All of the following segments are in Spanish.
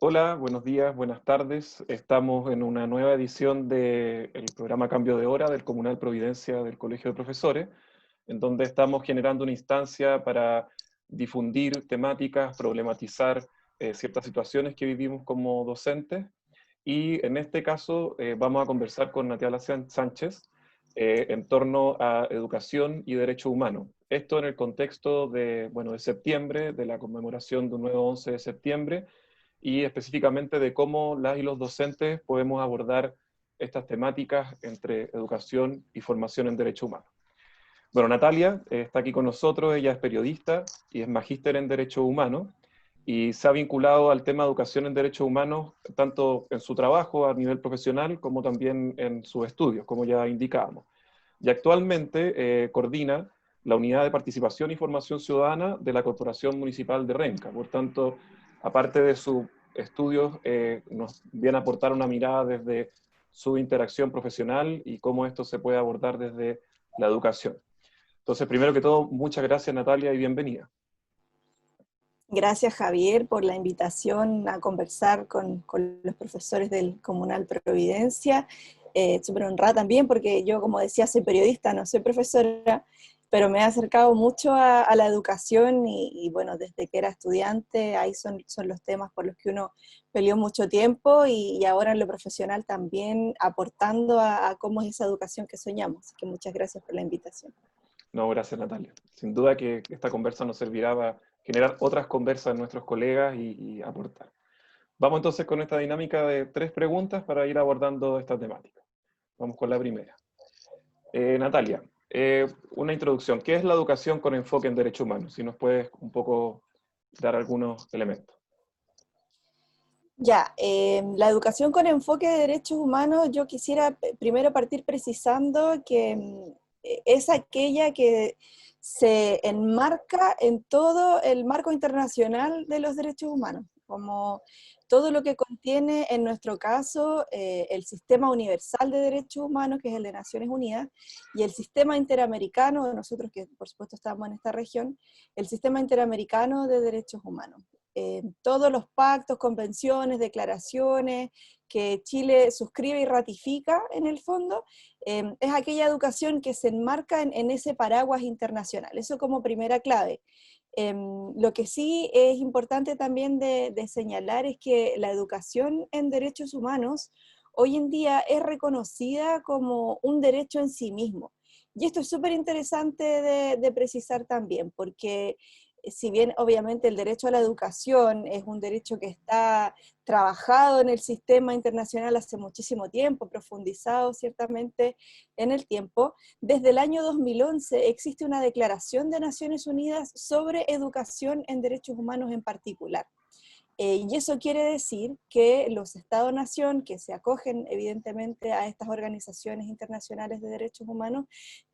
Hola, buenos días, buenas tardes. Estamos en una nueva edición del programa Cambio de Hora del Comunal Providencia del Colegio de Profesores, en donde estamos generando una instancia para difundir temáticas, problematizar ciertas situaciones que vivimos como docentes. Y en este caso vamos a conversar con Natalia Sánchez en torno a educación y derechos humanos. Esto en el contexto de septiembre, de la conmemoración de un nuevo 11 de septiembre, y específicamente de cómo las y los docentes podemos abordar estas temáticas entre educación y formación en derechos humanos. Bueno, Natalia está aquí con nosotros, ella es periodista y es magíster en derechos humanos y se ha vinculado al tema de educación en derechos humanos tanto en su trabajo a nivel profesional como también en sus estudios, como ya indicábamos. Y actualmente coordina la Unidad de Participación y Formación Ciudadana de la Corporación Municipal de Renca. Por tanto, aparte de sus estudios, nos viene a aportar una mirada desde su interacción profesional y cómo esto se puede abordar desde la educación. Entonces, primero que todo, muchas gracias Natalia y bienvenida. Gracias, Javier, por la invitación a conversar con los profesores del Comunal Providencia. Súper honrada también porque yo, como decía, soy periodista, no soy profesora, pero me he acercado mucho a la educación y bueno, desde que era estudiante, ahí son los temas por los que uno peleó mucho tiempo y ahora en lo profesional también aportando a cómo es esa educación que soñamos. Así que muchas gracias por la invitación. No, gracias Natalia. Sin duda que esta conversa nos servirá para generar otras conversas en nuestros colegas y aportar. Vamos entonces con esta dinámica de 3 preguntas para ir abordando esta temática. Vamos con la primera. Natalia, una introducción. ¿Qué es la educación con enfoque en derechos humanos? Si nos puedes un poco dar algunos elementos. Ya, la educación con enfoque de derechos humanos, yo quisiera primero partir precisando que es aquella que se enmarca en todo el marco internacional de los derechos humanos, como todo lo que contiene, en nuestro caso, el Sistema Universal de Derechos Humanos, que es el de Naciones Unidas, y el Sistema Interamericano, nosotros que por supuesto estamos en esta región, el Sistema Interamericano de Derechos Humanos. Todos los pactos, convenciones, declaraciones que Chile suscribe y ratifica en el fondo, es aquella educación que se enmarca en ese paraguas internacional. Eso como primera clave. Lo que sí es importante también de señalar es que la educación en derechos humanos hoy en día es reconocida como un derecho en sí mismo. Y esto es súper interesante de precisar también, porque si bien obviamente el derecho a la educación es un derecho que está trabajado en el sistema internacional hace muchísimo tiempo, profundizado ciertamente en el tiempo, desde el año 2011 existe una declaración de Naciones Unidas sobre educación en derechos humanos en particular. Y eso quiere decir que los Estados-nación, que se acogen evidentemente a estas organizaciones internacionales de derechos humanos,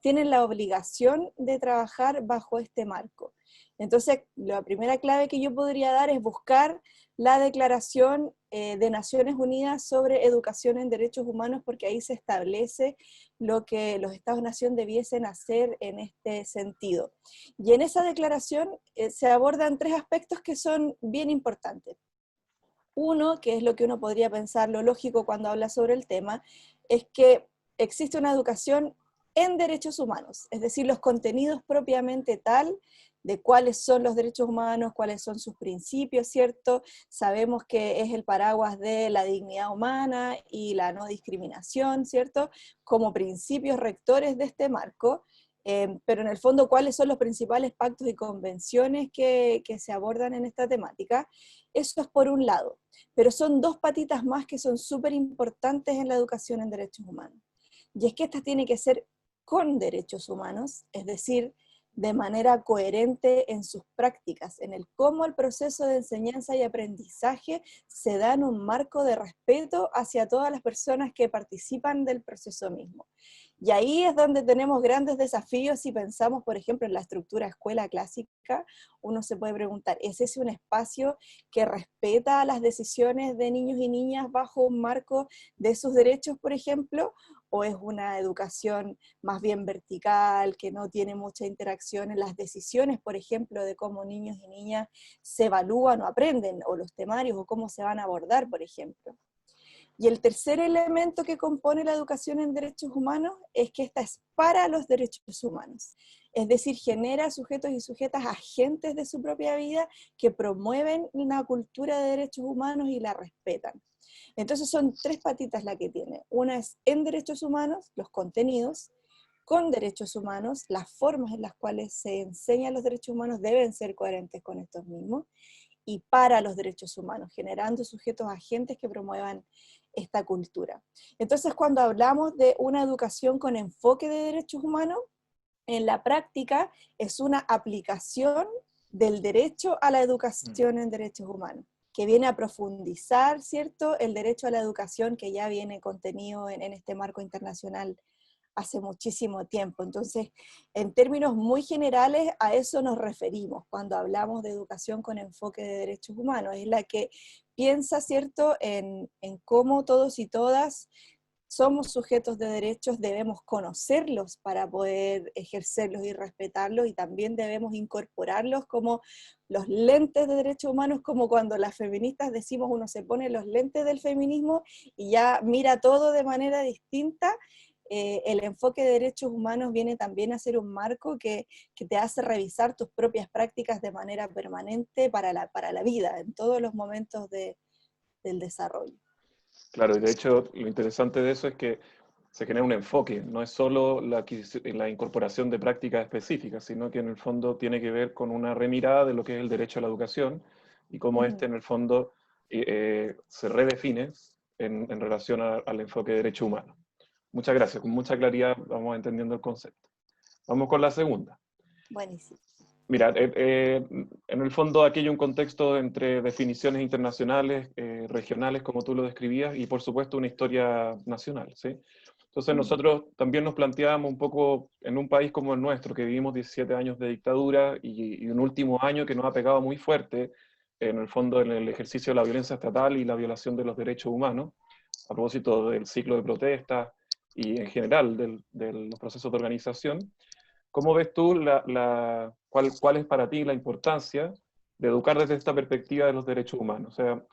tienen la obligación de trabajar bajo este marco. Entonces, la primera clave que yo podría dar es buscar la Declaración de Naciones Unidas sobre Educación en Derechos Humanos, porque ahí se establece lo que los Estados-nación debiesen hacer en este sentido. Y en esa declaración se abordan 3 aspectos que son bien importantes. Uno, que es lo que uno podría pensar, lo lógico cuando habla sobre el tema, es que existe una educación en derechos humanos, es decir, los contenidos propiamente tal de cuáles son los derechos humanos, cuáles son sus principios, ¿cierto? Sabemos que es el paraguas de la dignidad humana y la no discriminación, ¿cierto? Como principios rectores de este marco, pero en el fondo, ¿cuáles son los principales pactos y convenciones que se abordan en esta temática? Eso es por un lado, pero son 2 patitas más que son súper importantes en la educación en derechos humanos. Y es que esta tiene que ser con derechos humanos, es decir, de manera coherente en sus prácticas, en el cómo el proceso de enseñanza y aprendizaje se da en un marco de respeto hacia todas las personas que participan del proceso mismo. Y ahí es donde tenemos grandes desafíos si pensamos, por ejemplo, en la estructura escuela clásica. Uno se puede preguntar, ¿es ese un espacio que respeta las decisiones de niños y niñas bajo un marco de sus derechos, por ejemplo? o es una educación más bien vertical, que no tiene mucha interacción en las decisiones, por ejemplo, de cómo niños y niñas se evalúan o aprenden, o los temarios, o cómo se van a abordar, por ejemplo. Y el tercer elemento que compone la educación en derechos humanos es que esta es para los derechos humanos. Es decir, genera sujetos y sujetas agentes de su propia vida que promueven una cultura de derechos humanos y la respetan. Entonces son tres patitas la que tiene. Una es en derechos humanos, los contenidos; con derechos humanos, las formas en las cuales se enseñan los derechos humanos deben ser coherentes con estos mismos; y para los derechos humanos, generando sujetos agentes que promuevan esta cultura. Entonces, cuando hablamos de una educación con enfoque de derechos humanos, en la práctica es una aplicación del derecho a la educación en derechos humanos, que viene a profundizar, ¿cierto?, el derecho a la educación que ya viene contenido en este marco internacional hace muchísimo tiempo. Entonces, en términos muy generales, a eso nos referimos cuando hablamos de educación con enfoque de derechos humanos. Es la que piensa, ¿cierto?, en cómo todos y todas somos sujetos de derechos, debemos conocerlos para poder ejercerlos y respetarlos, y también debemos incorporarlos como los lentes de derechos humanos, como cuando las feministas decimos uno se pone los lentes del feminismo y ya mira todo de manera distinta. El enfoque de derechos humanos viene también a ser un marco que te hace revisar tus propias prácticas de manera permanente para la vida, en todos los momentos del desarrollo. Claro, y de hecho lo interesante de eso es que se genera un enfoque, no es solo la incorporación de prácticas específicas, sino que en el fondo tiene que ver con una remirada de lo que es el derecho a la educación y cómo este en el fondo se redefine en relación al enfoque de derecho humano. Muchas gracias, con mucha claridad vamos entendiendo el concepto. Vamos con la segunda. Buenísimo. Mira, en el fondo aquí hay un contexto entre definiciones internacionales, regionales, como tú lo describías, y por supuesto una historia nacional, ¿sí? Entonces nosotros también nos planteábamos un poco en un país como el nuestro, que vivimos 17 años de dictadura y un último año que nos ha pegado muy fuerte, en el fondo en el ejercicio de la violencia estatal y la violación de los derechos humanos, a propósito del ciclo de protestas y en general de los procesos de organización. ¿Cómo ves tú cuál es para ti la importancia de educar desde esta perspectiva de los derechos humanos? O sea,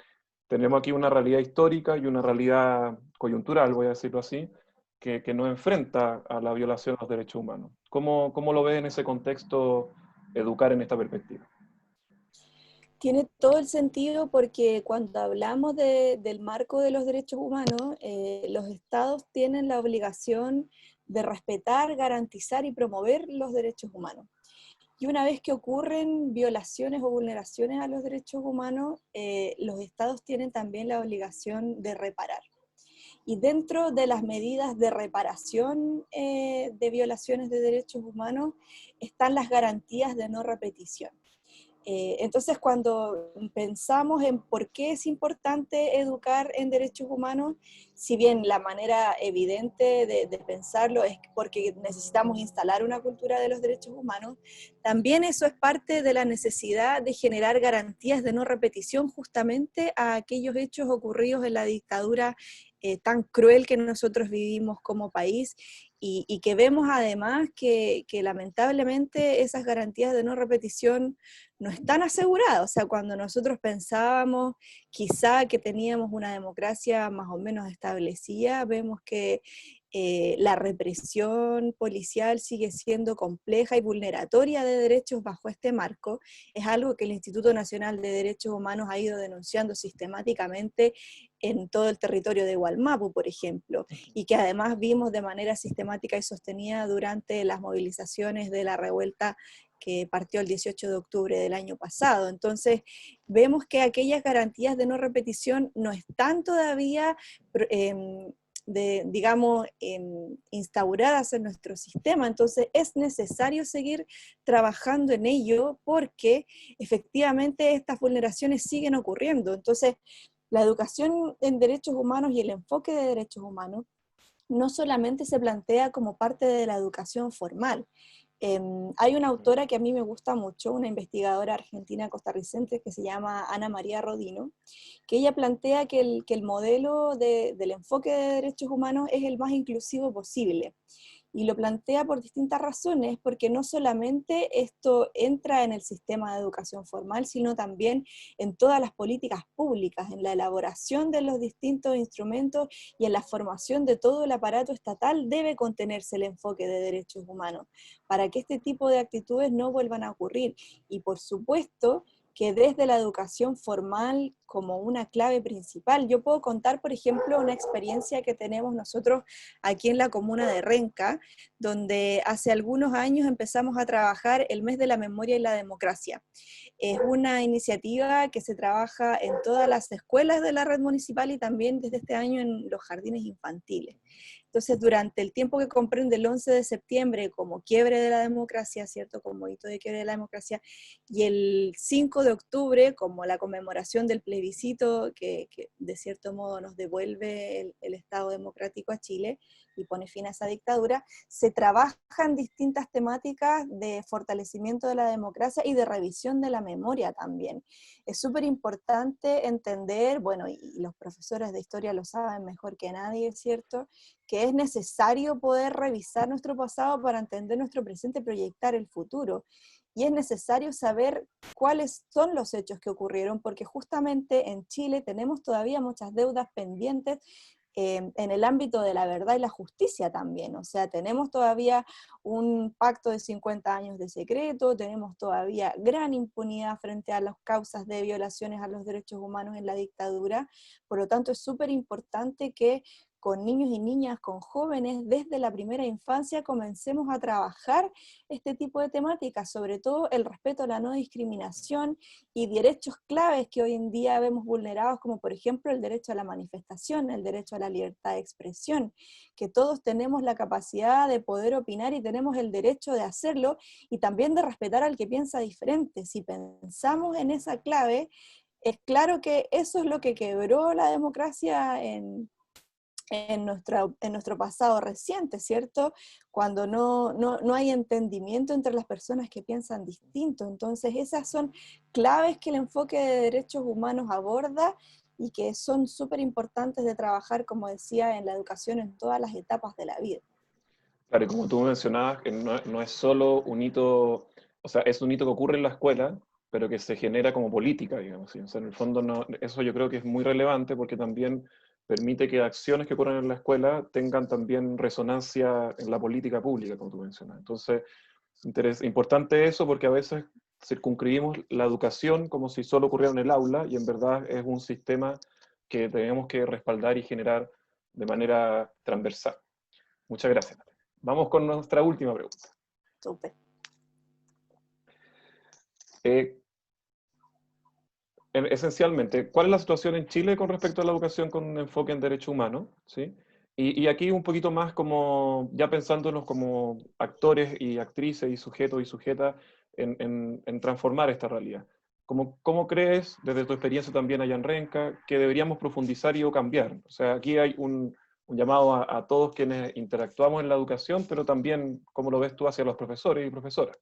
tenemos aquí una realidad histórica y una realidad coyuntural, voy a decirlo así, que nos enfrenta a la violación de los derechos humanos. ¿Cómo lo ves en ese contexto educar en esta perspectiva? Tiene todo el sentido, porque cuando hablamos del marco de los derechos humanos, los estados tienen la obligación de respetar, garantizar y promover los derechos humanos. Y una vez que ocurren violaciones o vulneraciones a los derechos humanos, los estados tienen también la obligación de reparar. Y dentro de las medidas de reparación de violaciones de derechos humanos están las garantías de no repetición. Entonces, cuando pensamos en por qué es importante educar en derechos humanos, si bien la manera evidente de pensarlo es porque necesitamos instalar una cultura de los derechos humanos, también eso es parte de la necesidad de generar garantías de no repetición justamente a aquellos hechos ocurridos en la dictadura tan cruel que nosotros vivimos como país, y que vemos además que lamentablemente esas garantías de no repetición no están aseguradas. O sea, cuando nosotros pensábamos quizá que teníamos una democracia más o menos establecida, vemos que la represión policial sigue siendo compleja y vulneratoria de derechos bajo este marco. Es algo que el Instituto Nacional de Derechos Humanos ha ido denunciando sistemáticamente en todo el territorio de Wallmapu, por ejemplo, y que además vimos de manera sistemática y sostenida durante las movilizaciones de la revuelta que partió el 18 de octubre del año pasado. Entonces, vemos que aquellas garantías de no repetición no están todavía instauradas en nuestro sistema. Entonces es necesario seguir trabajando en ello, porque efectivamente estas vulneraciones siguen ocurriendo. Entonces, la educación en derechos humanos y el enfoque de derechos humanos no solamente se plantea como parte de la educación formal, Hay una autora que a mí me gusta mucho, una investigadora argentina costarricense que se llama Ana María Rodino, que ella plantea que el modelo del enfoque de derechos humanos es el más inclusivo posible. Y lo plantea por distintas razones, porque no solamente esto entra en el sistema de educación formal, sino también en todas las políticas públicas, en la elaboración de los distintos instrumentos y en la formación de todo el aparato estatal debe contenerse el enfoque de derechos humanos, para que este tipo de actitudes no vuelvan a ocurrir. Y por supuesto que desde la educación formal como una clave principal. Yo puedo contar, por ejemplo, una experiencia que tenemos nosotros aquí en la comuna de Renca, donde hace algunos años empezamos a trabajar el mes de la memoria y la democracia. Es una iniciativa que se trabaja en todas las escuelas de la red municipal y también desde este año en los jardines infantiles. Entonces, durante el tiempo que comprende el 11 de septiembre como quiebre de la democracia, ¿cierto? Como hito de quiebre de la democracia, y el 5 de octubre como la conmemoración del plebiscito que de cierto modo nos devuelve el Estado democrático a Chile y pone fin a esa dictadura, se trabajan distintas temáticas de fortalecimiento de la democracia y de revisión de la memoria también. Es súper importante entender, bueno, y los profesores de historia lo saben mejor que nadie, ¿cierto?, que es necesario poder revisar nuestro pasado para entender nuestro presente y proyectar el futuro. Y es necesario saber cuáles son los hechos que ocurrieron, porque justamente en Chile tenemos todavía muchas deudas pendientes en el ámbito de la verdad y la justicia también. O sea, tenemos todavía un pacto de 50 años de secreto, tenemos todavía gran impunidad frente a las causas de violaciones a los derechos humanos en la dictadura. Por lo tanto, es súper importante que con niños y niñas, con jóvenes, desde la primera infancia comencemos a trabajar este tipo de temáticas, sobre todo el respeto a la no discriminación y derechos claves que hoy en día vemos vulnerados, como por ejemplo el derecho a la manifestación, el derecho a la libertad de expresión, que todos tenemos la capacidad de poder opinar y tenemos el derecho de hacerlo, y también de respetar al que piensa diferente. Si pensamos en esa clave, es claro que eso es lo que quebró la democracia en nuestro pasado reciente, ¿cierto? Cuando no hay entendimiento entre las personas que piensan distinto. Entonces esas son claves que el enfoque de derechos humanos aborda y que son súper importantes de trabajar, como decía, en la educación en todas las etapas de la vida. Claro, y como tú mencionabas, que no es solo un hito, o sea, es un hito que ocurre en la escuela, pero que se genera como política, digamos. ¿Sí? O sea, en el fondo eso yo creo que es muy relevante porque también permite que acciones que ocurren en la escuela tengan también resonancia en la política pública, como tú mencionas. Entonces, importante eso porque a veces circunscribimos la educación como si solo ocurriera en el aula y en verdad es un sistema que tenemos que respaldar y generar de manera transversal. Muchas gracias. Vamos con nuestra última pregunta. Súper. Eh, Esencialmente, ¿cuál es la situación en Chile con respecto a la educación con enfoque en derechos humanos? ¿Sí? Y aquí un poquito más como, ya pensándonos como actores y actrices y sujetos y sujetas en transformar esta realidad. ¿Cómo crees, desde tu experiencia también allá en Renca, que deberíamos profundizar y o cambiar? O sea, aquí hay un llamado a todos quienes interactuamos en la educación, pero también, ¿cómo lo ves tú hacia los profesores y profesoras?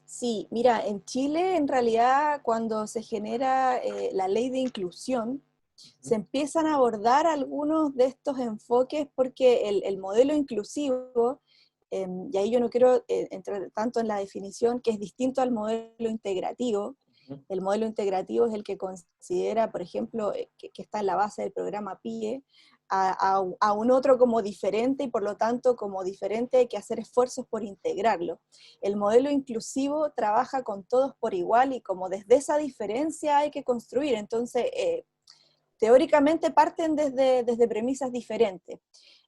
Sí, mira, en Chile en realidad cuando se genera la ley de inclusión, se empiezan a abordar algunos de estos enfoques porque el modelo inclusivo, y ahí yo no quiero entrar tanto en la definición, que es distinto al modelo integrativo. El modelo integrativo es el que considera, por ejemplo, que está en la base del programa PIE, a un otro como diferente y por lo tanto como diferente hay que hacer esfuerzos por integrarlo. El modelo inclusivo trabaja con todos por igual y como desde esa diferencia hay que construir. Entonces, teóricamente parten desde premisas diferentes.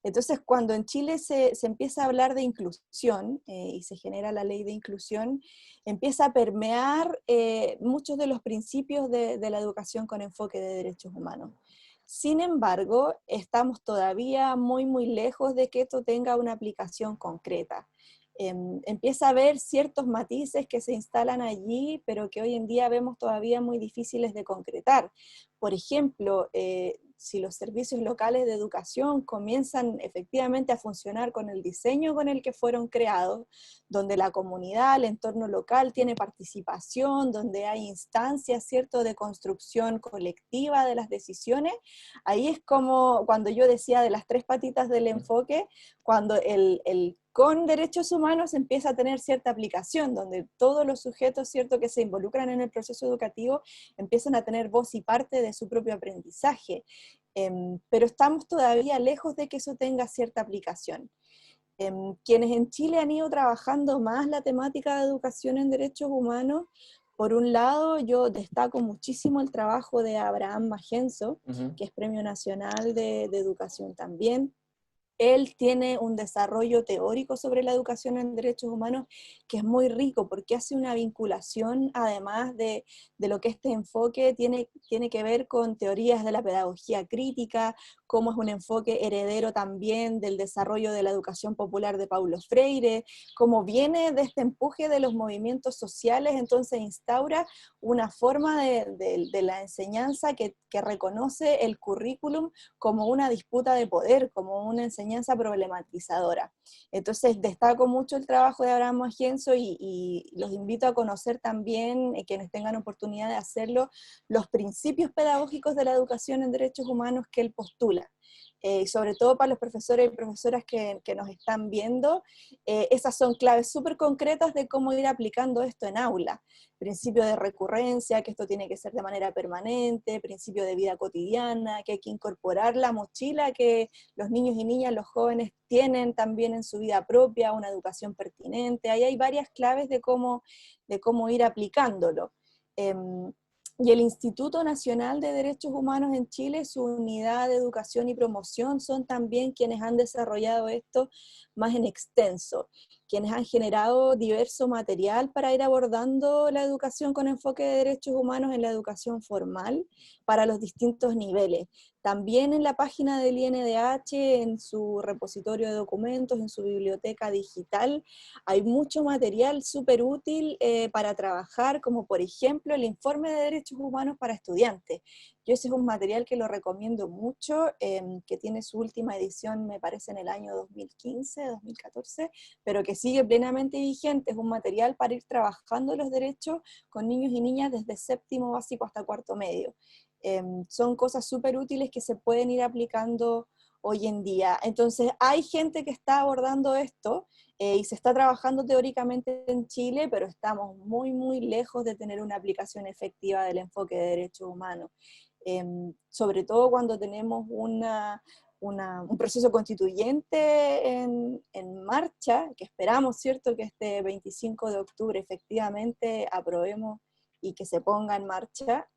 Entonces, cuando en Chile se empieza a hablar de inclusión y se genera la ley de inclusión, empieza a permear muchos de los principios de la educación con enfoque de derechos humanos. Sin embargo, estamos todavía muy, muy lejos de que esto tenga una aplicación concreta. Empieza a haber ciertos matices que se instalan allí, pero que hoy en día vemos todavía muy difíciles de concretar. Por ejemplo, si los servicios locales de educación comienzan efectivamente a funcionar con el diseño con el que fueron creados, donde la comunidad, el entorno local tiene participación, donde hay instancias, ¿cierto?, de construcción colectiva de las decisiones, ahí es como cuando yo decía de las tres patitas del enfoque, cuando el con derechos humanos empieza a tener cierta aplicación, donde todos los sujetos, ¿cierto?, que se involucran en el proceso educativo empiezan a tener voz y parte de su propio aprendizaje. Pero estamos todavía lejos de que eso tenga cierta aplicación. Quienes en Chile han ido trabajando más la temática de educación en derechos humanos, por un lado yo destaco muchísimo el trabajo de Abraham Magenzo, que es Premio Nacional de Educación también. Él tiene un desarrollo teórico sobre la educación en derechos humanos que es muy rico porque hace una vinculación, además de lo que este enfoque tiene que ver con teorías de la pedagogía crítica, cómo es un enfoque heredero también del desarrollo de la educación popular de Paulo Freire, cómo viene de este empuje de los movimientos sociales, entonces instaura una forma de la enseñanza que reconoce el currículum como una disputa de poder, como una enseñanza problematizadora. Entonces destaco mucho el trabajo de Abraham Magenzo y los invito a conocer también, quienes tengan oportunidad de hacerlo, los principios pedagógicos de la educación en derechos humanos que él postula. Sobre todo para los profesores y profesoras que nos están viendo, esas son claves súper concretas de cómo ir aplicando esto en aula. Principio de recurrencia, que esto tiene que ser de manera permanente, principio de vida cotidiana, que hay que incorporar la mochila que los niños y niñas, los jóvenes tienen también en su vida propia, una educación pertinente. Ahí hay varias claves de cómo ir aplicándolo. Y el Instituto Nacional de Derechos Humanos en Chile, su unidad de educación y promoción, son también quienes han desarrollado esto más en extenso, quienes han generado diverso material para ir abordando la educación con enfoque de derechos humanos en la educación formal para los distintos niveles. También en la página del INDH, en su repositorio de documentos, en su biblioteca digital, hay mucho material súper útil para trabajar, como por ejemplo el informe de derechos humanos para estudiantes. Yo ese es un material que lo recomiendo mucho, que tiene su última edición, me parece, en el año 2015, 2014, pero que sigue plenamente vigente. Es un material para ir trabajando los derechos con niños y niñas desde séptimo básico hasta cuarto medio. Son cosas súper útiles que se pueden ir aplicando hoy en día. Entonces, hay gente que está abordando esto y se está trabajando teóricamente en Chile, pero estamos muy, muy lejos de tener una aplicación efectiva del enfoque de derechos humanos. Sobre todo cuando tenemos un proceso constituyente en marcha, que esperamos, ¿cierto?, que este 25 de octubre efectivamente aprobemos y que se ponga en marcha.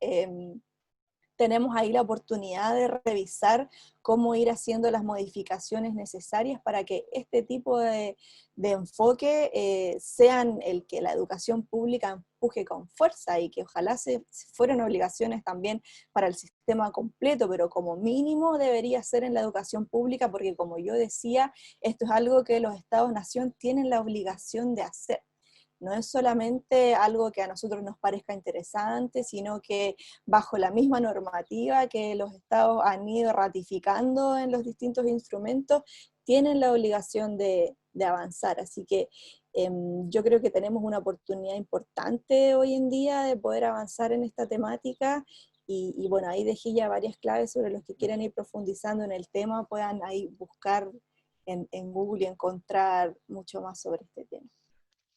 Tenemos ahí la oportunidad de revisar cómo ir haciendo las modificaciones necesarias para que este tipo de enfoque sean el que la educación pública empuje con fuerza y que ojalá se fueran obligaciones también para el sistema completo, pero como mínimo debería ser en la educación pública, porque como yo decía, esto es algo que los Estados-nación tienen la obligación de hacer. No es solamente algo que a nosotros nos parezca interesante, sino que bajo la misma normativa que los estados han ido ratificando en los distintos instrumentos, tienen la obligación de avanzar. Así que yo creo que tenemos una oportunidad importante hoy en día de poder avanzar en esta temática. Y bueno, ahí dejé ya varias claves sobre los que quieran ir profundizando en el tema, puedan ahí buscar en Google y encontrar mucho más sobre este tema.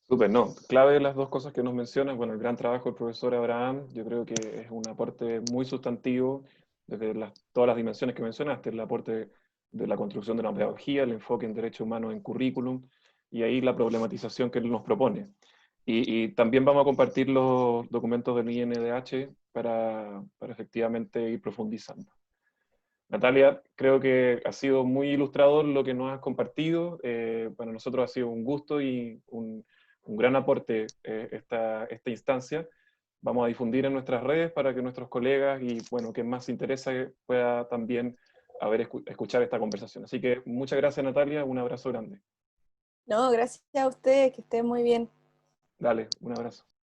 Súper, no, clave las dos cosas que nos mencionas. Bueno, el gran trabajo del profesor Abraham, yo creo que es un aporte muy sustantivo desde todas las dimensiones que mencionaste, el aporte de la construcción de una pedagogía, el enfoque en derechos humanos en currículum, y ahí la problematización que él nos propone. Y también vamos a compartir los documentos del INDH para efectivamente ir profundizando. Natalia, creo que ha sido muy ilustrador lo que nos has compartido. Para nosotros ha sido un gusto y un gran aporte esta instancia. Vamos a difundir en nuestras redes para que nuestros colegas y, bueno, quien más se interese pueda también escuchar esta conversación. Así que muchas gracias, Natalia. Un abrazo grande. No, gracias a ustedes, que estén muy bien. Dale, un abrazo.